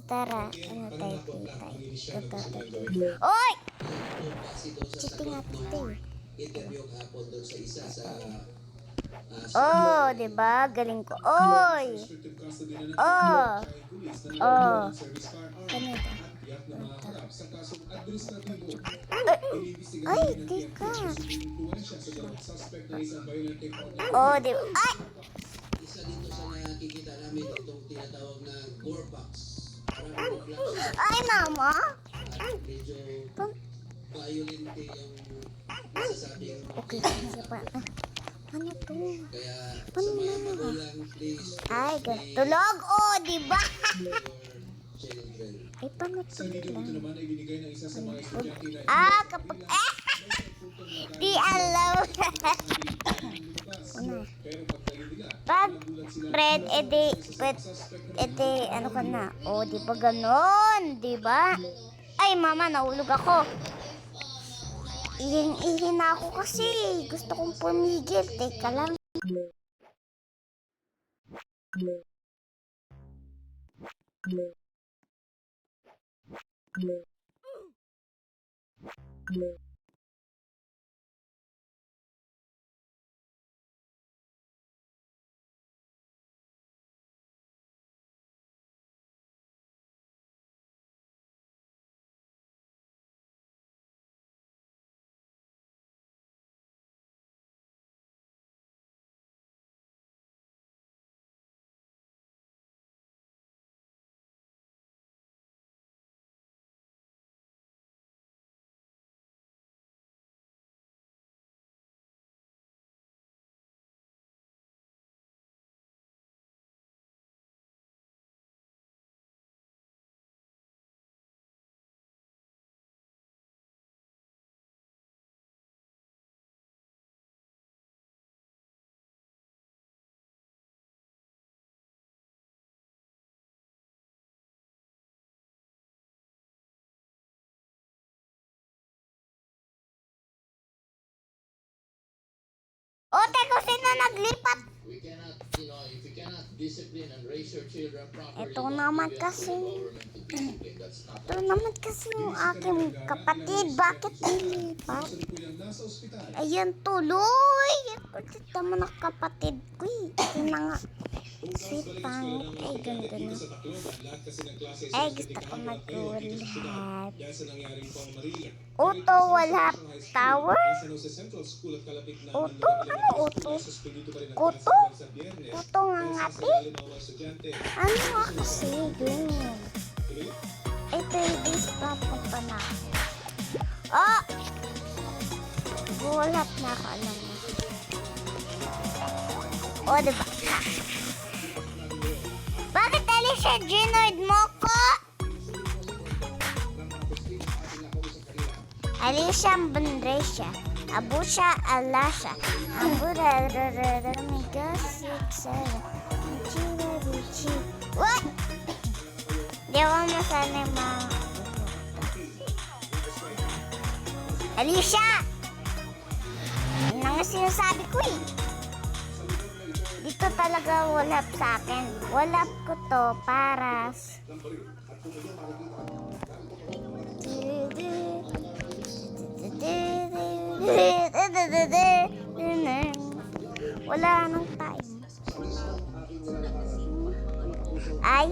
Tara, ano tayo tayo. Oy! Cheating at ito eh. Oh, diba? Galing ko. Oy! Oh! Oh! Ano ito? Ay, tika. Oh, diba? Ay! Isa dito sa nakikita namin itong tinatawag na Gorpax. Ay, mama! Medyo violente yung masasabing. Okay, isa pa. Ano to? Kaya Ano sa mga na? magulang, please. Ay, tulog! Oh, diba? Your children. Ay, paano tulog lang? naman ay binigay ng isa sa mga estudyante na Kapag... Di alam. Una. Pag Fred, edi, ano ka na? O, di ba ganon? Di ba? Ay, mama, nahulog ako. Ihin na ako kasi. Gusto kong pumigil. Teka lang. O, teko, sino naglipat? We cannot, if you cannot discipline and raise your children properly, Ito naman kasi. Ito naman kasi yung aking kapatid. Bakit nilipat? Ayan, tuloy. Kulit naman ang kapatid ko eh. Ito na nga. Sweet pangit. Ay, ganda na. Ay, gusto ko mag-ulhat. Auto, wala tower? Auto? Ano auto? Auto? Auto nga ngati? Ano nga kasi yun? Ito yung dispapan pa na. Oh! Gulat na ako, alam mo. O, diba? Bakit Alicia Ginoid mo ko? Alicia Bandresha. Abusha Alasha. Abura Ramiga 6 7. What? Di ako masana yung mga... Alicia! Ano nga sinasabi ko eh? Dito talaga walap sa akin. Walap ko to para... Wala nang time. Ay.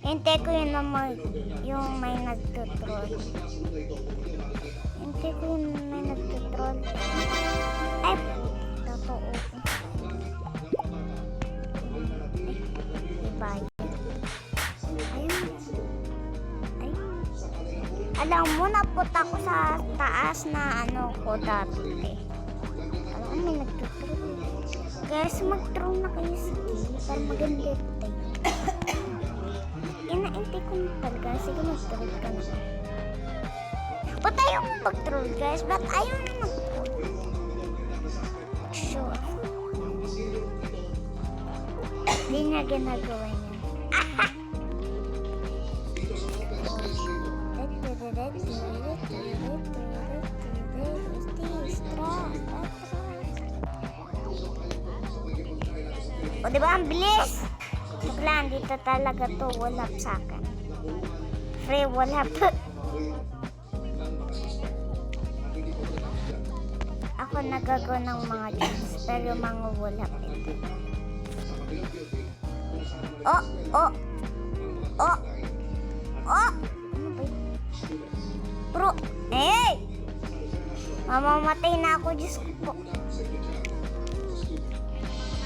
Hintay ko yun naman yung may nagtutroll. Hintay ko yun may nagtutroll. Ay, totoo. Bye. Alam mo, napunta ko sa taas na ano ko dati. Alam mo, may nagtutroll. Guys, mag-troll na kayo sa game para maganda tayo. Inaintay ko na talaga. Sige, mag-troll ka na. Ba't ayaw mo mag-troll, guys? Ba't ayaw mo mag-troll? Sure. Hindi niya ginagawa niya. Di ba ang bilis? Joke lang, dito talaga to. Wala sa akin. Free, wala pa. Ako nagagawa ng mga games, pero yung mga wala hindi. Oh! Oh! Oh! Oh! Ano ba yun? Bro! Hey! Mamamatay na ako, Diyos ko po.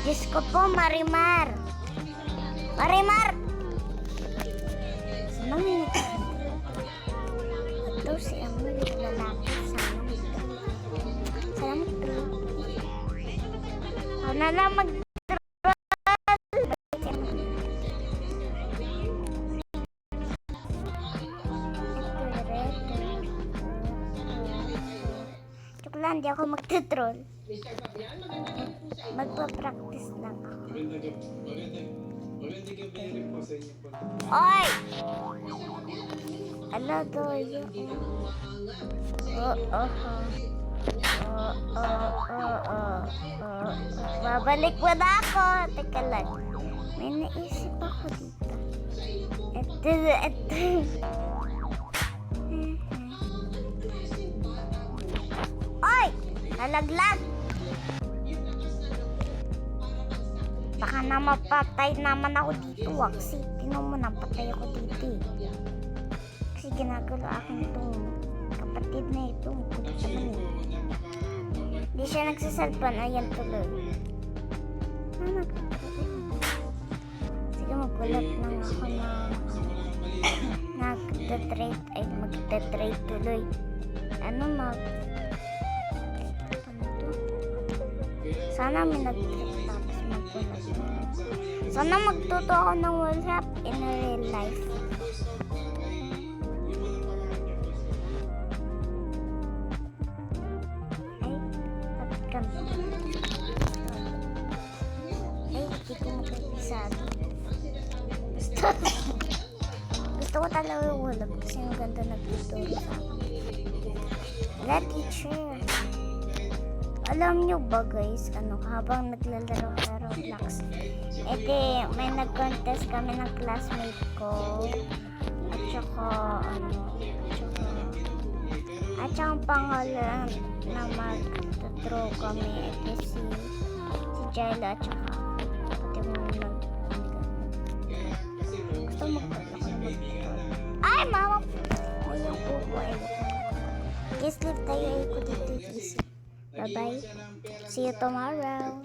Diyos ko po, Marimar! Marimar! Sana may ito si Amor, yung lalaki. Salamat po. Ako na lang mag-troll. Joke lang, hindi ako mag-troll. Magpa-practice lang ako. Magandang gabi rin po sa inyo po. Oy! Ala, doyo. Babalik mo na ako. Teka lang. May naisip ako dito. Ito. Oy! Nalaglag! Baka na mapatay naman ako dito. Waxy. Tingnan mo, napatay ako dito. Kasi ginagalo akin itong kapatid na ito. Kulit naman eh. Hindi siya nagsasalpan. Ayan tuloy. Sige, magulat lang ako na magta-trade tuloy. Ano to? Sana may nag-trade tapos magulat. Sana magtuto ako ng World Cup in real life. Hindi ko magkapisado. Gusto ko talaga yung wala kasi yung ganda nagtuturo sa akin. Wala, teacher. Alam nyo ba guys, habang naglalaro sa Roblox, may nag-contest kami ng classmate ko. At saka, ang pangalan na mag-draw kami, si Jayla at saka pati mo gusto magpapako na ay, mama! Ayun po po. Guys, live tayo. Ayun ko dito. Bye-bye. See you tomorrow.